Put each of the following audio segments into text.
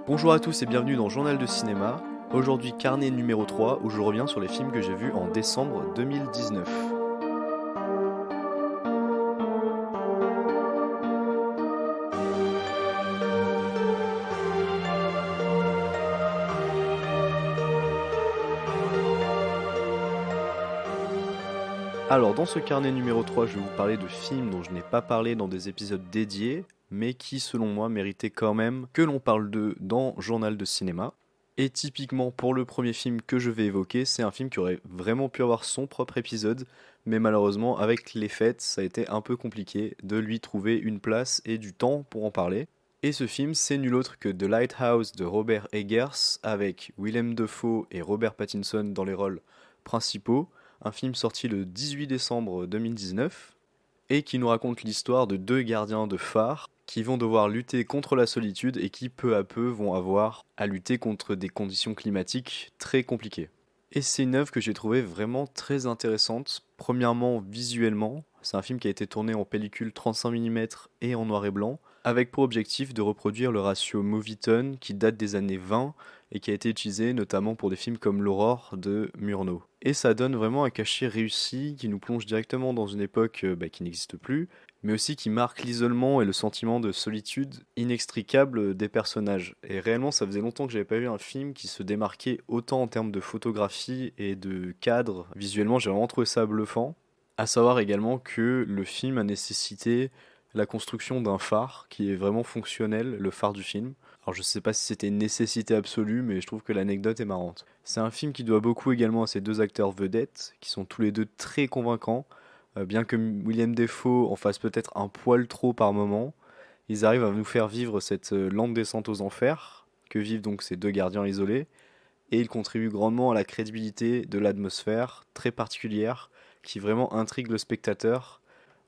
Bonjour à tous et bienvenue dans Journal de cinéma. Aujourd'hui carnet numéro 3 où je reviens sur les films que j'ai vus en décembre 2019. Alors dans ce carnet numéro 3 je vais vous parler de films dont je n'ai pas parlé dans des épisodes dédiés, mais qui selon moi méritaient quand même que l'on parle d'eux dans Journal de cinéma. Et typiquement pour le premier film que je vais évoquer, c'est un film qui aurait vraiment pu avoir son propre épisode, mais malheureusement avec les fêtes, ça a été un peu compliqué de lui trouver une place et du temps pour en parler. Et ce film, c'est nul autre que The Lighthouse de Robert Eggers, avec Willem Dafoe et Robert Pattinson dans les rôles principaux, un film sorti le 18 décembre 2019 et qui nous raconte l'histoire de deux gardiens de phare qui vont devoir lutter contre la solitude et qui peu à peu vont avoir à lutter contre des conditions climatiques très compliquées. Et c'est une œuvre que j'ai trouvée vraiment très intéressante. Premièrement, visuellement, c'est un film qui a été tourné en pellicule 35 mm et en noir et blanc, avec pour objectif de reproduire le ratio Movietone qui date des années 20 et qui a été utilisé notamment pour des films comme L'Aurore de Murnau. Et ça donne vraiment un cachet réussi qui nous plonge directement dans une époque qui n'existe plus, mais aussi qui marque l'isolement et le sentiment de solitude inextricable des personnages. Et réellement, ça faisait longtemps que j'avais pas vu un film qui se démarquait autant en termes de photographie et de cadre. Visuellement, j'ai vraiment trouvé ça bluffant. À savoir également que le film a nécessité la construction d'un phare qui est vraiment fonctionnel, le phare du film. Alors je sais pas si c'était une nécessité absolue, mais je trouve que l'anecdote est marrante. C'est un film qui doit beaucoup également à ces deux acteurs vedettes, qui sont tous les deux très convaincants. Bien que William Dafoe en fasse peut-être un poil trop par moment, ils arrivent à nous faire vivre cette lente descente aux enfers, que vivent donc ces deux gardiens isolés, et ils contribuent grandement à la crédibilité de l'atmosphère, très particulière, qui vraiment intrigue le spectateur.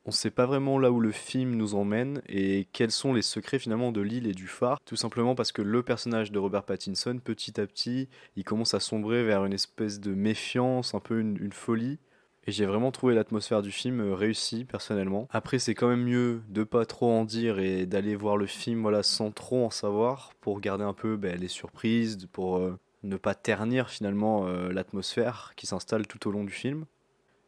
On ne sait pas vraiment là où le film nous emmène et quels sont les secrets finalement de l'île et du phare, tout simplement parce que le personnage de Robert Pattinson, petit à petit, il commence à sombrer vers une espèce de méfiance, un peu une folie. Et j'ai vraiment trouvé l'atmosphère du film réussie personnellement. Après, c'est quand même mieux de pas trop en dire et d'aller voir le film voilà, sans trop en savoir pour garder un peu les surprises, pour ne pas ternir finalement l'atmosphère qui s'installe tout au long du film.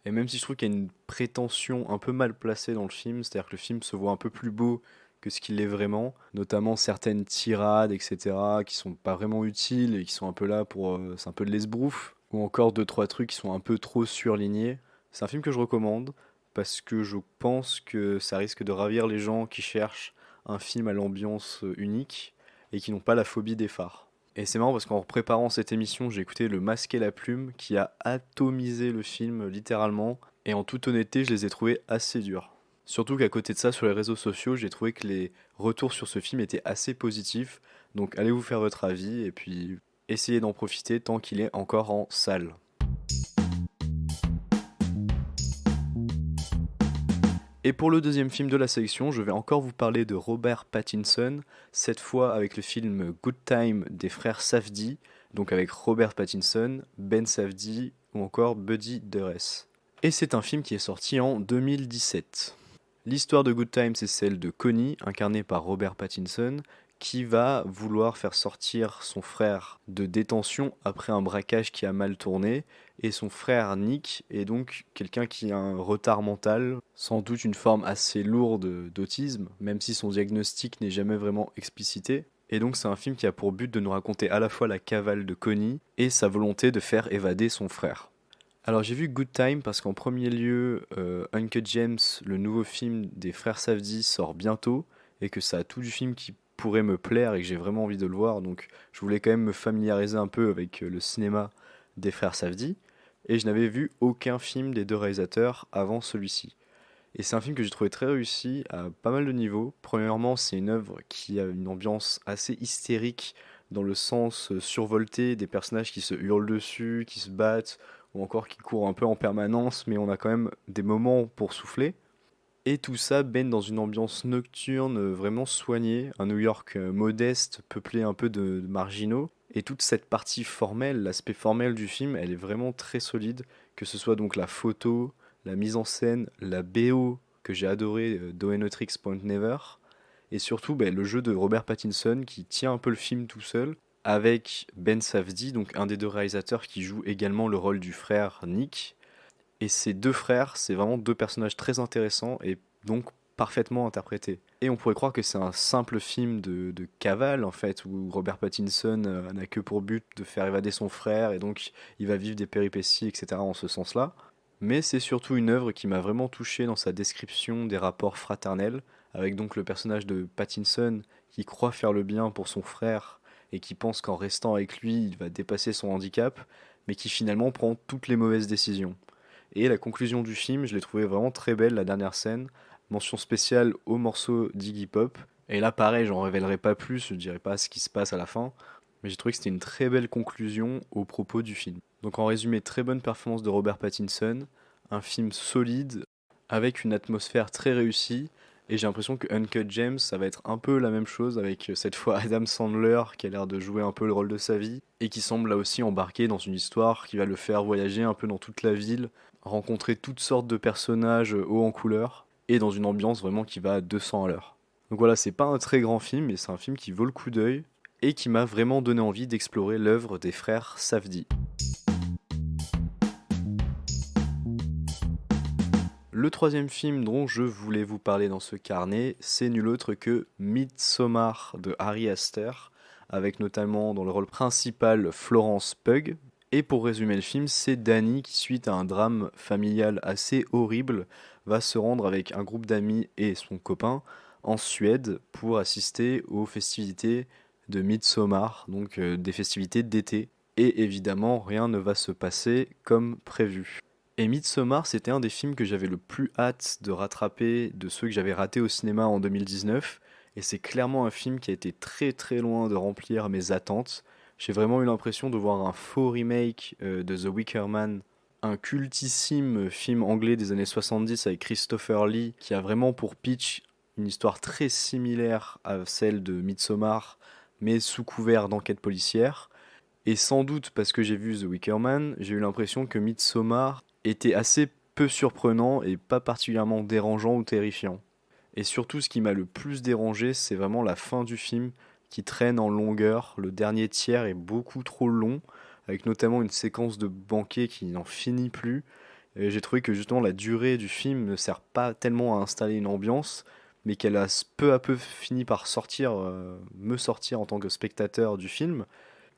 Et même si je trouve qu'il y a une prétention un peu mal placée dans le film, c'est-à-dire que le film se voit un peu plus beau que ce qu'il est vraiment, notamment certaines tirades, etc., qui sont pas vraiment utiles et qui sont un peu là pour... c'est un peu de l'esbrouf, ou encore deux, trois trucs qui sont un peu trop surlignés. C'est un film que je recommande, parce que je pense que ça risque de ravir les gens qui cherchent un film à l'ambiance unique, et qui n'ont pas la phobie des phares. Et c'est marrant parce qu'en préparant cette émission, j'ai écouté Le Masque et la Plume qui a atomisé le film littéralement. Et en toute honnêteté, je les ai trouvés assez durs. Surtout qu'à côté de ça, sur les réseaux sociaux, j'ai trouvé que les retours sur ce film étaient assez positifs. Donc allez vous faire votre avis et puis essayez d'en profiter tant qu'il est encore en salle. Et pour le deuxième film de la sélection, je vais encore vous parler de Robert Pattinson, cette fois avec le film Good Time des frères Safdie, donc avec Robert Pattinson, Ben Safdie ou encore Buddy Dures. Et c'est un film qui est sorti en 2017. L'histoire de Good Time, c'est celle de Connie, incarnée par Robert Pattinson, qui va vouloir faire sortir son frère de détention après un braquage qui a mal tourné. Et son frère Nick est donc quelqu'un qui a un retard mental, sans doute une forme assez lourde d'autisme, même si son diagnostic n'est jamais vraiment explicité. Et donc c'est un film qui a pour but de nous raconter à la fois la cavale de Connie et sa volonté de faire évader son frère. Alors j'ai vu Good Time parce qu'en premier lieu, Uncut James, le nouveau film des frères Safdie, sort bientôt et que ça a tout du film qui pourrait me plaire et que j'ai vraiment envie de le voir. Donc je voulais quand même me familiariser un peu avec le cinéma des frères Safdie et je n'avais vu aucun film des deux réalisateurs avant celui-ci. Et c'est un film que j'ai trouvé très réussi à pas mal de niveaux. Premièrement, c'est une œuvre qui a une ambiance assez hystérique dans le sens survolté des personnages qui se hurlent dessus, qui se battent, ou encore qui courent un peu en permanence, mais on a quand même des moments pour souffler. Et tout ça baigne dans une ambiance nocturne vraiment soignée, un New York modeste, peuplé un peu de marginaux. Et toute cette partie formelle, l'aspect formel du film, elle est vraiment très solide, que ce soit donc la photo, la mise en scène, la BO que j'ai adoré d'Oenotrix Point Never, et surtout le jeu de Robert Pattinson qui tient un peu le film tout seul, avec Ben Safdie, donc un des deux réalisateurs qui joue également le rôle du frère Nick. Et ces deux frères, c'est vraiment deux personnages très intéressants et donc parfaitement interprétés. Et on pourrait croire que c'est un simple film de cavale en fait, où Robert Pattinson n'a que pour but de faire évader son frère et donc il va vivre des péripéties, etc. en ce sens-là. Mais c'est surtout une œuvre qui m'a vraiment touché dans sa description des rapports fraternels, avec donc le personnage de Pattinson qui croit faire le bien pour son frère et qui pense qu'en restant avec lui, il va dépasser son handicap, mais qui finalement prend toutes les mauvaises décisions. Et la conclusion du film, je l'ai trouvé vraiment très belle, la dernière scène. Mention spéciale au morceau d'Iggy Pop. Et là, pareil, j'en révélerai pas plus, je dirai pas ce qui se passe à la fin. Mais j'ai trouvé que c'était une très belle conclusion au propos du film. Donc en résumé, très bonne performance de Robert Pattinson. Un film solide, avec une atmosphère très réussie. Et j'ai l'impression que Uncut James, ça va être un peu la même chose avec cette fois Adam Sandler qui a l'air de jouer un peu le rôle de sa vie et qui semble là aussi embarqué dans une histoire qui va le faire voyager un peu dans toute la ville, rencontrer toutes sortes de personnages hauts en couleur et dans une ambiance vraiment qui va à 200 à l'heure. Donc voilà, c'est pas un très grand film, mais c'est un film qui vaut le coup d'œil et qui m'a vraiment donné envie d'explorer l'œuvre des frères Safdie. Le troisième film dont je voulais vous parler dans ce carnet, c'est nul autre que Midsommar de Ari Aster, avec notamment dans le rôle principal Florence Pugh. Et pour résumer le film, c'est Danny qui, suite à un drame familial assez horrible, va se rendre avec un groupe d'amis et son copain en Suède pour assister aux festivités de Midsommar, donc des festivités d'été. Et évidemment, rien ne va se passer comme prévu. Et Midsommar, c'était un des films que j'avais le plus hâte de rattraper de ceux que j'avais ratés au cinéma en 2019. Et c'est clairement un film qui a été très très loin de remplir mes attentes. J'ai vraiment eu l'impression de voir un faux remake de The Wicker Man, un cultissime film anglais des années 70 avec Christopher Lee, qui a vraiment pour pitch une histoire très similaire à celle de Midsommar, mais sous couvert d'enquête policière. Et sans doute parce que j'ai vu The Wicker Man, j'ai eu l'impression que Midsommar était assez peu surprenant et pas particulièrement dérangeant ou terrifiant. Et surtout, ce qui m'a le plus dérangé, c'est vraiment la fin du film qui traîne en longueur. Le dernier tiers est beaucoup trop long, avec notamment une séquence de banquet qui n'en finit plus. Et j'ai trouvé que justement la durée du film ne sert pas tellement à installer une ambiance, mais qu'elle a peu à peu fini par me sortir en tant que spectateur du film.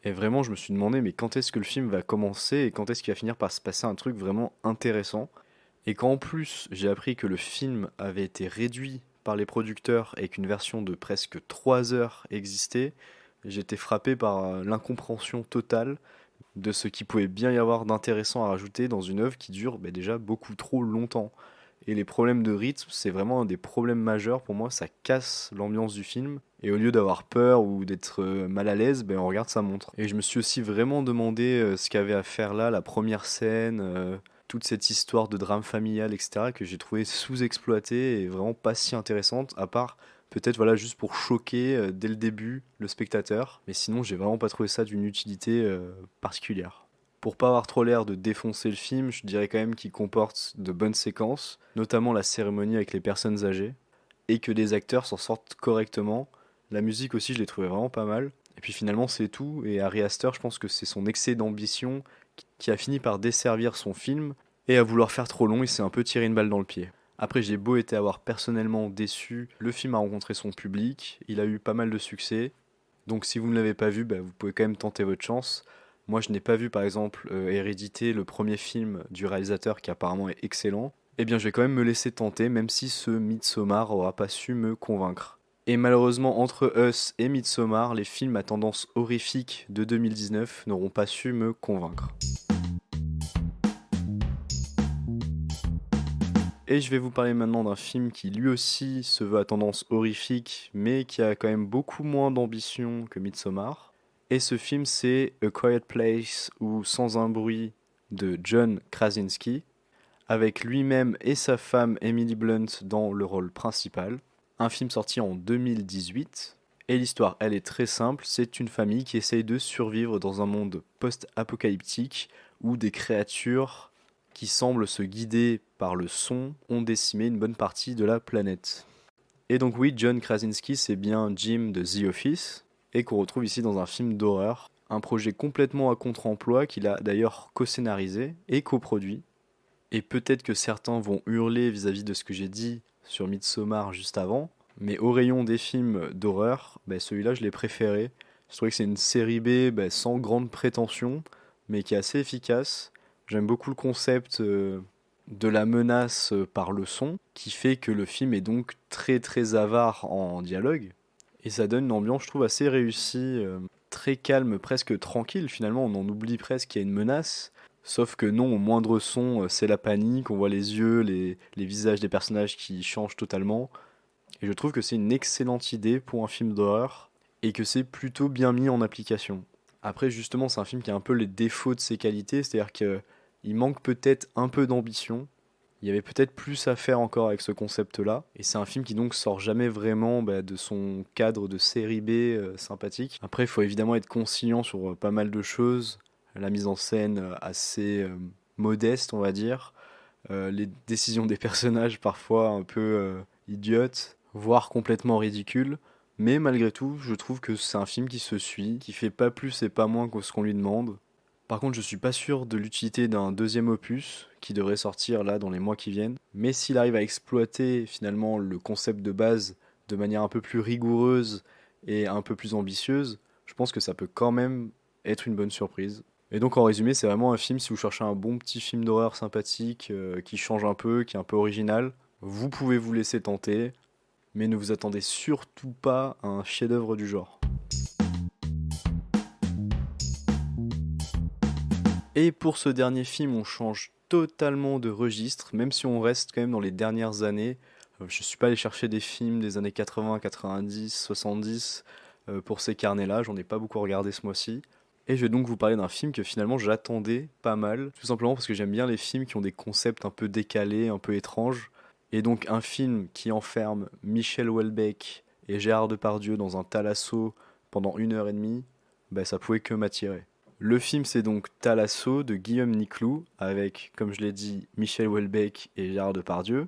Et vraiment, je me suis demandé, mais quand est-ce que le film va commencer et quand est-ce qu'il va finir par se passer un truc vraiment intéressant. Et quand en plus j'ai appris que le film avait été réduit par les producteurs et qu'une version de presque 3 heures existait, j'étais frappé par l'incompréhension totale de ce qui pouvait bien y avoir d'intéressant à rajouter dans une œuvre qui dure déjà beaucoup trop longtemps. Et les problèmes de rythme, c'est vraiment un des problèmes majeurs pour moi, ça casse l'ambiance du film. Et au lieu d'avoir peur ou d'être mal à l'aise, on regarde sa montre. Et je me suis aussi vraiment demandé ce qu'avait à faire là, la première scène, toute cette histoire de drame familial, etc., que j'ai trouvé sous-exploitée et vraiment pas si intéressante, à part peut-être voilà juste pour choquer dès le début le spectateur. Mais sinon, j'ai vraiment pas trouvé ça d'une utilité particulière. Pour pas avoir trop l'air de défoncer le film, je dirais quand même qu'il comporte de bonnes séquences, notamment la cérémonie avec les personnes âgées, et que les acteurs s'en sortent correctement. La musique aussi, je l'ai trouvé vraiment pas mal. Et puis finalement, c'est tout. Et Ari Aster, je pense que c'est son excès d'ambition qui a fini par desservir son film. Et à vouloir faire trop long, il s'est un peu tiré une balle dans le pied. Après, j'ai beau été avoir personnellement déçu, le film a rencontré son public, il a eu pas mal de succès. Donc si vous ne l'avez pas vu, vous pouvez quand même tenter votre chance. Moi, je n'ai pas vu par exemple Hérédité, le premier film du réalisateur qui apparemment est excellent. Eh bien, je vais quand même me laisser tenter, même si ce Midsommar aura pas su me convaincre. Et malheureusement, entre Us et Midsommar, les films à tendance horrifique de 2019 n'auront pas su me convaincre. Et je vais vous parler maintenant d'un film qui lui aussi se veut à tendance horrifique, mais qui a quand même beaucoup moins d'ambition que Midsommar. Et ce film, c'est A Quiet Place ou Sans un bruit de John Krasinski, avec lui-même et sa femme Emily Blunt dans le rôle principal. Un film sorti en 2018. Et l'histoire, elle est très simple, c'est une famille qui essaye de survivre dans un monde post-apocalyptique où des créatures qui semblent se guider par le son ont décimé une bonne partie de la planète. Et donc oui, John Krasinski, c'est bien Jim de The Office, et qu'on retrouve ici dans un film d'horreur, un projet complètement à contre-emploi qu'il a d'ailleurs co-scénarisé et coproduit. Et peut-être que certains vont hurler vis-à-vis de ce que j'ai dit sur Midsommar juste avant, mais au rayon des films d'horreur, celui-là je l'ai préféré. Je trouvais que c'est une série B sans grande prétention, mais qui est assez efficace. J'aime beaucoup le concept de la menace par le son, qui fait que le film est donc très très avare en dialogue. Et ça donne une ambiance, je trouve, assez réussie, très calme, presque tranquille. Finalement, on en oublie presque qu'il y a une menace. Sauf que non, au moindre son, c'est la panique. On voit les yeux, les visages des personnages qui changent totalement. Et je trouve que c'est une excellente idée pour un film d'horreur. Et que c'est plutôt bien mis en application. Après, justement, c'est un film qui a un peu les défauts de ses qualités. C'est-à-dire qu'il manque peut-être un peu d'ambition. Il y avait peut-être plus à faire encore avec ce concept-là. Et c'est un film qui donc sort jamais vraiment de son cadre de série B sympathique. Après, il faut évidemment être conciliant sur pas mal de choses. La mise en scène assez modeste, on va dire. Les décisions des personnages parfois un peu idiotes, voire complètement ridicules. Mais malgré tout, je trouve que c'est un film qui se suit, qui fait pas plus et pas moins que ce qu'on lui demande. Par contre, je suis pas sûr de l'utilité d'un deuxième opus qui devrait sortir là dans les mois qui viennent. Mais s'il arrive à exploiter finalement le concept de base de manière un peu plus rigoureuse et un peu plus ambitieuse, je pense que ça peut quand même être une bonne surprise. Et donc en résumé, c'est vraiment un film si vous cherchez un bon petit film d'horreur sympathique qui change un peu, qui est un peu original, vous pouvez vous laisser tenter, mais ne vous attendez surtout pas à un chef-d'œuvre du genre. Et pour ce dernier film, on change totalement de registre, même si on reste quand même dans les dernières années. Je ne suis pas allé chercher des films des années 80, 90, 70 pour ces carnets-là, j'en ai pas beaucoup regardé ce mois-ci. Et je vais donc vous parler d'un film que finalement j'attendais pas mal, tout simplement parce que j'aime bien les films qui ont des concepts un peu décalés, un peu étranges. Et donc un film qui enferme Michel Houellebecq et Gérard Depardieu dans un thalasso pendant 1 heure et demie, ça pouvait que m'attirer. Le film, c'est donc Thalasso de Guillaume Niclou, avec, comme je l'ai dit, Michel Houellebecq et Gérard Depardieu.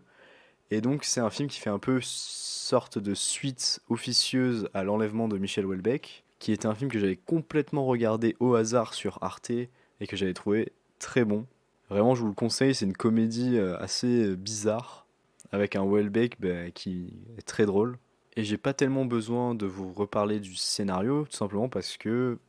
Et donc, c'est un film qui fait un peu sorte de suite officieuse à l'enlèvement de Michel Houellebecq, qui était un film que j'avais complètement regardé au hasard sur Arte et que j'avais trouvé très bon. Vraiment, je vous le conseille, c'est une comédie assez bizarre, avec un Houellebecq qui est très drôle. Et j'ai pas tellement besoin de vous reparler du scénario, tout simplement parce que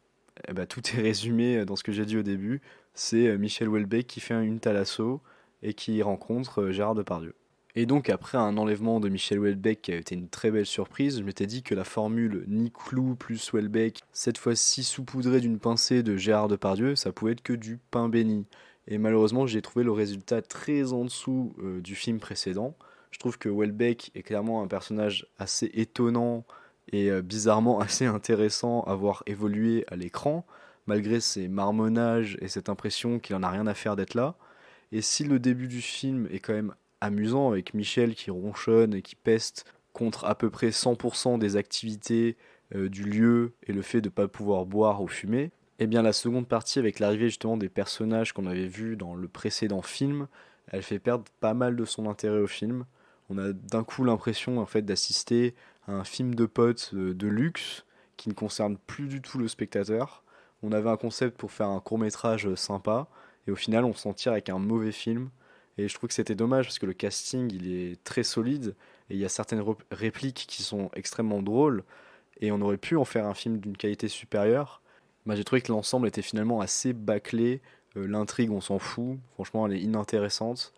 tout est résumé dans ce que j'ai dit au début. C'est Michel Houellebecq qui fait une thalasso et qui rencontre Gérard Depardieu. Et donc après un enlèvement de Michel Houellebecq qui a été une très belle surprise, je m'étais dit que la formule Niclou plus Houellebecq, cette fois-ci saupoudrée d'une pincée de Gérard Depardieu, ça pouvait être que du pain béni. Et malheureusement, j'ai trouvé le résultat très en dessous du film précédent. Je trouve que Houellebecq est clairement un personnage assez étonnant et bizarrement assez intéressant à voir évoluer à l'écran, malgré ses marmonnages et cette impression qu'il en a rien à faire d'être là. Et si le début du film est quand même amusant avec Michel qui ronchonne et qui peste contre à peu près 100% des activités du lieu et le fait de ne pas pouvoir boire ou fumer, eh bien la seconde partie avec l'arrivée justement des personnages qu'on avait vus dans le précédent film, elle fait perdre pas mal de son intérêt au film. On a d'un coup l'impression en fait d'assister à un film de potes de luxe qui ne concerne plus du tout le spectateur. On avait un concept pour faire un court métrage sympa et au final on s'en tire avec un mauvais film. Et je trouve que c'était dommage parce que le casting il est très solide et il y a certaines répliques qui sont extrêmement drôles et on aurait pu en faire un film d'une qualité supérieure. J'ai trouvé que l'ensemble était finalement assez bâclé. L'intrigue, on s'en fout. Franchement, elle est inintéressante.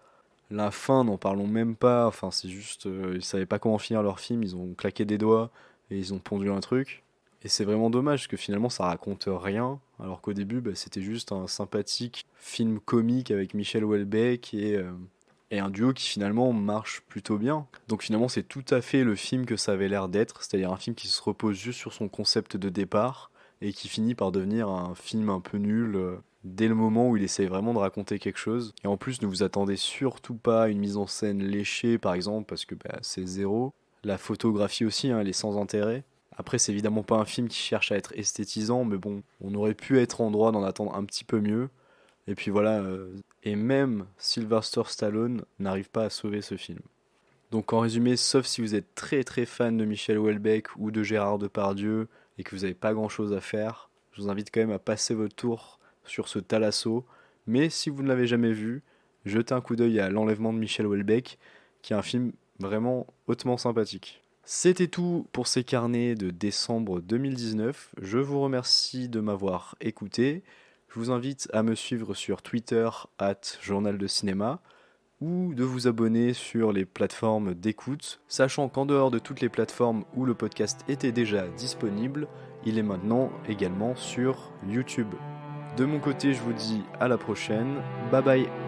La fin, n'en parlons même pas. Enfin, c'est juste, ils savaient pas comment finir leur film. Ils ont claqué des doigts et ils ont pondu un truc. Et c'est vraiment dommage parce que finalement, ça raconte rien. Alors qu'au début, c'était juste un sympathique film comique avec Michel Houellebecq et un duo qui finalement marche plutôt bien. Donc finalement, c'est tout à fait le film que ça avait l'air d'être, c'est-à-dire un film qui se repose juste sur son concept de départ et qui finit par devenir un film un peu nul dès le moment où il essaye vraiment de raconter quelque chose. Et en plus, ne vous attendez surtout pas à une mise en scène léchée, par exemple, parce que c'est zéro. La photographie aussi, hein, elle est sans intérêt. Après, c'est évidemment pas un film qui cherche à être esthétisant, mais bon, on aurait pu être en droit d'en attendre un petit peu mieux. Et puis voilà, et même Sylvester Stallone n'arrive pas à sauver ce film. Donc en résumé, sauf si vous êtes très très fan de Michel Houellebecq ou de Gérard Depardieu et que vous n'avez pas grand chose à faire, je vous invite quand même à passer votre tour sur ce Thalasso. Mais si vous ne l'avez jamais vu, jetez un coup d'œil à L'Enlèvement de Michel Houellebecq, qui est un film vraiment hautement sympathique. C'était tout pour ces carnets de décembre 2019. Je vous remercie de m'avoir écouté. Je vous invite à me suivre sur Twitter @journal de cinéma ou de vous abonner sur les plateformes d'écoute, sachant qu'en dehors de toutes les plateformes où le podcast était déjà disponible, il est maintenant également sur YouTube. De mon côté, je vous dis à la prochaine. Bye bye.